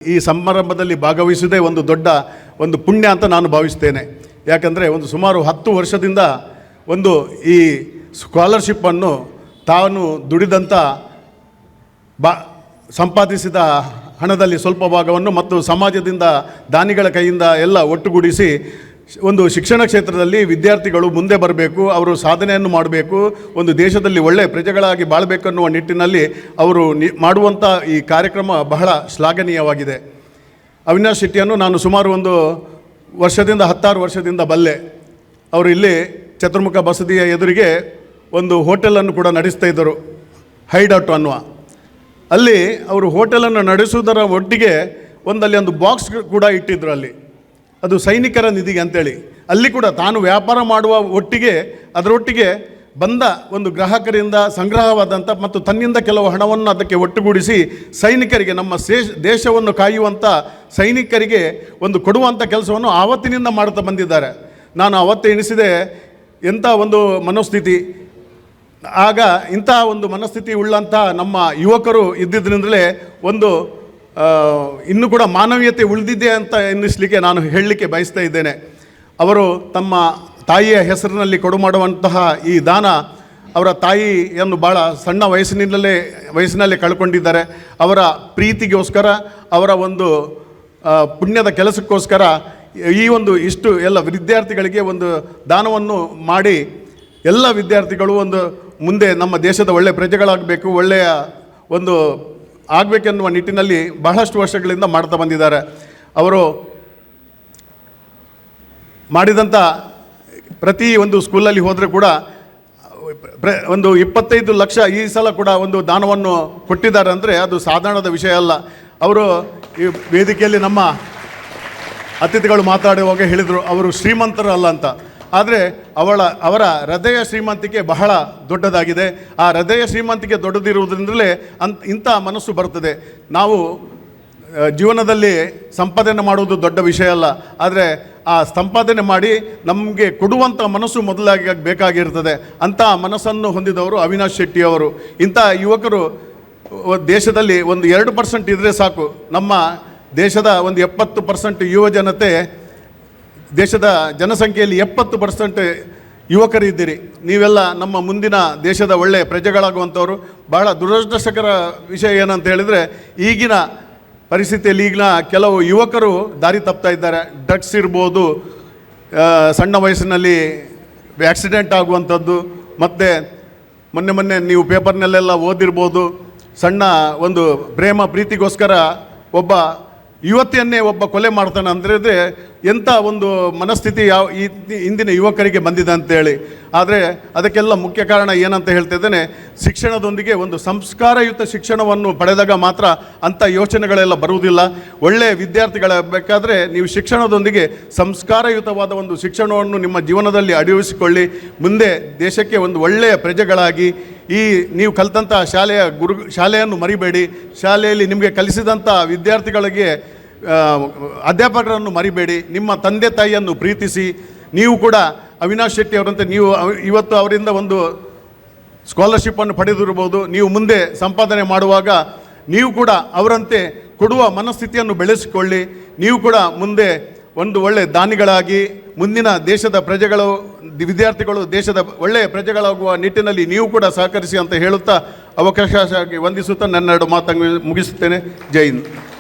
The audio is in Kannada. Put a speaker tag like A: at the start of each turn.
A: ಈ ಸಮಾರಂಭದಲ್ಲಿ ಭಾಗವಹಿಸುವುದೇ ಒಂದು ದೊಡ್ಡ ಒಂದು ಪುಣ್ಯ ಅಂತ ನಾನು ಭಾವಿಸ್ತೇನೆ. ಯಾಕಂದರೆ ಒಂದು ಸುಮಾರು 10 ವರ್ಷದಿಂದ ಒಂದು ಈ ಸ್ಕಾಲರ್ಶಿಪ್ಪನ್ನು ತಾನು ದುಡಿದಂಥ ಸಂಪಾದಿಸಿದ ಹಣದಲ್ಲಿ ಸ್ವಲ್ಪ ಭಾಗವನ್ನು ಮತ್ತು ಸಮಾಜದಿಂದ ದಾನಿಗಳ ಕೈಯಿಂದ ಎಲ್ಲ ಒಟ್ಟುಗೂಡಿಸಿ ಒಂದು ಶಿಕ್ಷಣ ಕ್ಷೇತ್ರದಲ್ಲಿ ವಿದ್ಯಾರ್ಥಿಗಳು ಮುಂದೆ ಬರಬೇಕು, ಅವರು ಸಾಧನೆಯನ್ನು ಮಾಡಬೇಕು, ಒಂದು ದೇಶದಲ್ಲಿ ಒಳ್ಳೆಯ ಪ್ರಜೆಗಳಾಗಿ ಬಾಳಬೇಕನ್ನುವ ನಿಟ್ಟಿನಲ್ಲಿ ಅವರು ಮಾಡುವಂಥ ಈ ಕಾರ್ಯಕ್ರಮ ಬಹಳ ಶ್ಲಾಘನೀಯವಾಗಿದೆ. ಅವಿನಾಶ್ ಶೆಟ್ಟಿಯನ್ನು ನಾನು ಸುಮಾರು ಒಂದು ವರ್ಷದಿಂದ 16 ವರ್ಷದಿಂದ ಬಲ್ಲೆ. ಅವರು ಇಲ್ಲಿ ಚತುರ್ಮುಖ ಬಸದಿಯ ಎದುರಿಗೆ ಒಂದು ಹೋಟೆಲನ್ನು ಕೂಡ ನಡೆಸ್ತಾ ಇದ್ದರು, ಹೈಡೌಟ್ ಅನ್ನುವ. ಅಲ್ಲಿ ಅವರು ಹೋಟೆಲನ್ನು ನಡೆಸುವುದರ ಒಟ್ಟಿಗೆ ಅಲ್ಲಿ ಒಂದು ಬಾಕ್ಸ್ ಕೂಡ ಇಟ್ಟಿದ್ದರು. ಅಲ್ಲಿ ಅದು ಸೈನಿಕರ ನಿಧಿಗೆ ಅಂತೇಳಿ. ಅಲ್ಲಿ ಕೂಡ ತಾನು ವ್ಯಾಪಾರ ಮಾಡುವ ಒಟ್ಟಿಗೆ ಅದರೊಟ್ಟಿಗೆ ಬಂದ ಒಂದು ಗ್ರಾಹಕರಿಂದ ಸಂಗ್ರಹವಾದಂಥ ಮತ್ತು ತನ್ನಿಂದ ಕೆಲವು ಹಣವನ್ನು ಅದಕ್ಕೆ ಒಟ್ಟುಗೂಡಿಸಿ ಸೈನಿಕರಿಗೆ, ನಮ್ಮ ದೇಶವನ್ನು ಕಾಯುವಂಥ ಸೈನಿಕರಿಗೆ ಒಂದು ಕೊಡುವಂಥ ಕೆಲಸವನ್ನು ಆವತ್ತಿನಿಂದ ಮಾಡ್ತಾ ಬಂದಿದ್ದಾರೆ. ನಾನು ಅವತ್ತೇ ಎಣಿಸಿದೆ, ಎಂಥ ಒಂದು ಮನೋಸ್ಥಿತಿ. ಆಗ ಇಂಥ ಒಂದು ಮನಸ್ಥಿತಿ ಉಳ್ಳಂಥ ನಮ್ಮ ಯುವಕರು ಇದ್ದಿದ್ದರಿಂದಲೇ ಒಂದು ಇನ್ನೂ ಕೂಡ ಮಾನವೀಯತೆ ಉಳಿದಿದೆ ಅಂತ ಎನ್ನಿಸಲಿಕ್ಕೆ ನಾನು ಹೇಳಲಿಕ್ಕೆ ಬಯಸ್ತಾ ಇದ್ದೇನೆ. ಅವರು ತಮ್ಮ ತಾಯಿಯ ಹೆಸರಿನಲ್ಲಿ ಕೊಡು ಮಾಡುವಂತಹ ಈ ದಾನ, ಅವರ ತಾಯಿಯನ್ನು ಭಾಳ ಸಣ್ಣ ವಯಸ್ಸಿನಲ್ಲೇ ಕಳ್ಕೊಂಡಿದ್ದಾರೆ. ಅವರ ಪ್ರೀತಿಗೋಸ್ಕರ, ಅವರ ಒಂದು ಪುಣ್ಯದ ಕೆಲಸಕ್ಕೋಸ್ಕರ ಈ ಒಂದು ಇಷ್ಟು ಎಲ್ಲ ವಿದ್ಯಾರ್ಥಿಗಳಿಗೆ ಒಂದು ದಾನವನ್ನು ಮಾಡಿ ಎಲ್ಲ ವಿದ್ಯಾರ್ಥಿಗಳು ಒಂದು ಮುಂದೆ ನಮ್ಮ ದೇಶದ ಒಳ್ಳೆಯ ಪ್ರಜೆಗಳಾಗಬೇಕು, ಒಳ್ಳೆಯ ಒಂದು ಆಗಬೇಕೆನ್ನುವ ನಿಟ್ಟಿನಲ್ಲಿ ಬಹಳಷ್ಟು ವರ್ಷಗಳಿಂದ ಮಾಡ್ತಾ ಬಂದಿದ್ದಾರೆ. ಅವರು ಮಾಡಿದಂಥ ಪ್ರತಿ ಒಂದು ಸ್ಕೂಲಲ್ಲಿ ಹೋದರೆ ಕೂಡ ಒಂದು 25 ಲಕ್ಷ ಈ ಸಲ ಕೂಡ ಒಂದು ದಾನವನ್ನು ಕೊಟ್ಟಿದ್ದಾರೆ ಅಂದರೆ ಅದು ಸಾಧಾರಣದ ವಿಷಯ ಅಲ್ಲ. ಅವರು ಈ ವೇದಿಕೆಯಲ್ಲಿ ನಮ್ಮ ಅತಿಥಿಗಳು ಮಾತಾಡುವಾಗ ಹೇಳಿದರು, ಅವರು ಶ್ರೀಮಂತರು ಅಲ್ಲ ಅಂತ. ಆದರೆ ಅವರ ಹೃದಯ ಶ್ರೀಮಂತಿಕೆ ಬಹಳ ದೊಡ್ಡದಾಗಿದೆ. ಆ ಹೃದಯ ಶ್ರೀಮಂತಿಕೆ ದೊಡ್ಡದಿರುವುದರಿಂದಲೇ ಇಂಥ ಮನಸ್ಸು ಬರ್ತದೆ. ನಾವು ಜೀವನದಲ್ಲಿ ಸಂಪಾದನೆ ಮಾಡುವುದು ದೊಡ್ಡ ವಿಷಯ ಅಲ್ಲ, ಆದರೆ ಆ ಸಂಪಾದನೆ ಮಾಡಿ ನಮಗೆ ಕೊಡುವಂಥ ಮನಸ್ಸು ಮೊದಲಾಗಿ ಬೇಕಾಗಿರ್ತದೆ. ಅಂಥ ಮನಸ್ಸನ್ನು ಹೊಂದಿದವರು ಅವಿನಾಶ್ ಶೆಟ್ಟಿ ಅವರು. ಇಂಥ ಯುವಕರು ದೇಶದಲ್ಲಿ ಒಂದು 2% ಇದ್ದರೆ ಸಾಕು. ನಮ್ಮ ದೇಶದ ಒಂದು 70% ಯುವ ಜನತೆ, ದೇಶದ ಜನಸಂಖ್ಯೆಯಲ್ಲಿ 70% ಯುವಕರಿದ್ದೀರಿ. ನೀವೆಲ್ಲ ನಮ್ಮ ಮುಂದಿನ ದೇಶದ ಒಳ್ಳೆಯ ಪ್ರಜೆಗಳಾಗುವಂಥವ್ರು. ಬಹಳ ದುರದೃಷ್ಟಕರ ವಿಷಯ ಏನಂತ ಹೇಳಿದರೆ, ಈಗಿನ ಪರಿಸ್ಥಿತಿಯಲ್ಲಿ ಈಗಿನ ಕೆಲವು ಯುವಕರು ದಾರಿ ತಪ್ತಾ ಇದ್ದಾರೆ. ಡ್ರಗ್ಸ್ ಇರ್ಬೋದು, ಸಣ್ಣ ವಯಸ್ಸಿನಲ್ಲಿ ಆಕ್ಸಿಡೆಂಟ್ ಆಗುವಂಥದ್ದು, ಮತ್ತು ಮೊನ್ನೆ ನೀವು ಪೇಪರ್ನಲ್ಲೆಲ್ಲ ಓದಿರ್ಬೋದು, ಸಣ್ಣ ಒಂದು ಪ್ರೀತಿಗೋಸ್ಕರ ಒಬ್ಬ ಯುವತಿಯನ್ನೇ ಒಬ್ಬ ಕೊಲೆ ಮಾಡ್ತಾನೆ ಅಂದರೆ ಎಂಥ ಒಂದು ಮನಸ್ಥಿತಿ ಇಂದಿನ ಯುವಕರಿಗೆ ಬಂದಿದೆ ಅಂತೇಳಿ. ಆದರೆ ಅದಕ್ಕೆಲ್ಲ ಮುಖ್ಯ ಕಾರಣ ಏನಂತ ಹೇಳ್ತಿದ್ದೇನೆ, ಶಿಕ್ಷಣದೊಂದಿಗೆ ಒಂದು ಸಂಸ್ಕಾರಯುತ ಶಿಕ್ಷಣವನ್ನು ಪಡೆದಾಗ ಮಾತ್ರ ಅಂಥ ಯೋಚನೆಗಳೆಲ್ಲ ಬರುವುದಿಲ್ಲ. ಒಳ್ಳೆಯ ವಿದ್ಯಾರ್ಥಿಗಳಾಗಬೇಕಾದ್ರೆ ನೀವು ಶಿಕ್ಷಣದೊಂದಿಗೆ ಸಂಸ್ಕಾರಯುತವಾದ ಒಂದು ಶಿಕ್ಷಣವನ್ನು ನಿಮ್ಮ ಜೀವನದಲ್ಲಿ ಅಳವಡಿಸಿಕೊಳ್ಳಿ. ಮುಂದೆ ದೇಶಕ್ಕೆ ಒಂದು ಒಳ್ಳೆಯ ಪ್ರಜೆಗಳಾಗಿ, ಈ ನೀವು ಕಲಿತಂಥ ಶಾಲೆಯನ್ನು ಮರಿಬೇಡಿ. ಶಾಲೆಯಲ್ಲಿ ನಿಮಗೆ ಕಲಿಸಿದಂಥ ವಿದ್ಯಾರ್ಥಿಗಳಿಗೆ ಅಧ್ಯಾಪಕರನ್ನು ಮರಿಬೇಡಿ. ನಿಮ್ಮ ತಂದೆ ತಾಯಿಯನ್ನು ಪ್ರೀತಿಸಿ. ನೀವು ಕೂಡ ಅವಿನಾಶ್ ಶೆಟ್ಟಿ ಅವರಂತೆ ನೀವು ಇವತ್ತು ಅವರಿಂದ ಒಂದು ಸ್ಕಾಲರ್ಶಿಪ್ಪನ್ನು ಪಡೆದಿರ್ಬೋದು. ನೀವು ಮುಂದೆ ಸಂಪಾದನೆ ಮಾಡುವಾಗ ನೀವು ಕೂಡ ಅವರಂತೆ ಕೊಡುವ ಮನಸ್ಥಿತಿಯನ್ನು ಬೆಳೆಸಿಕೊಳ್ಳಿ. ನೀವು ಕೂಡ ಮುಂದೆ ಒಂದು ಒಳ್ಳೆಯ ದಾನಿಗಳಾಗಿ ಮುಂದಿನ ದೇಶದ ಪ್ರಜೆಗಳು, ವಿದ್ಯಾರ್ಥಿಗಳು ದೇಶದ ಒಳ್ಳೆಯ ಪ್ರಜೆಗಳಾಗುವ ನಿಟ್ಟಿನಲ್ಲಿ ನೀವು ಕೂಡ ಸಹಕರಿಸಿ ಅಂತ ಹೇಳುತ್ತಾ ಅವಕಾಶವಾಗಿ ವಂದಿಸುತ್ತಾ ನನ್ನೆರಡು ಮಾತನ್ನು ಮುಗಿಸುತ್ತೇನೆ. ಜೈ ಹಿಂದ್.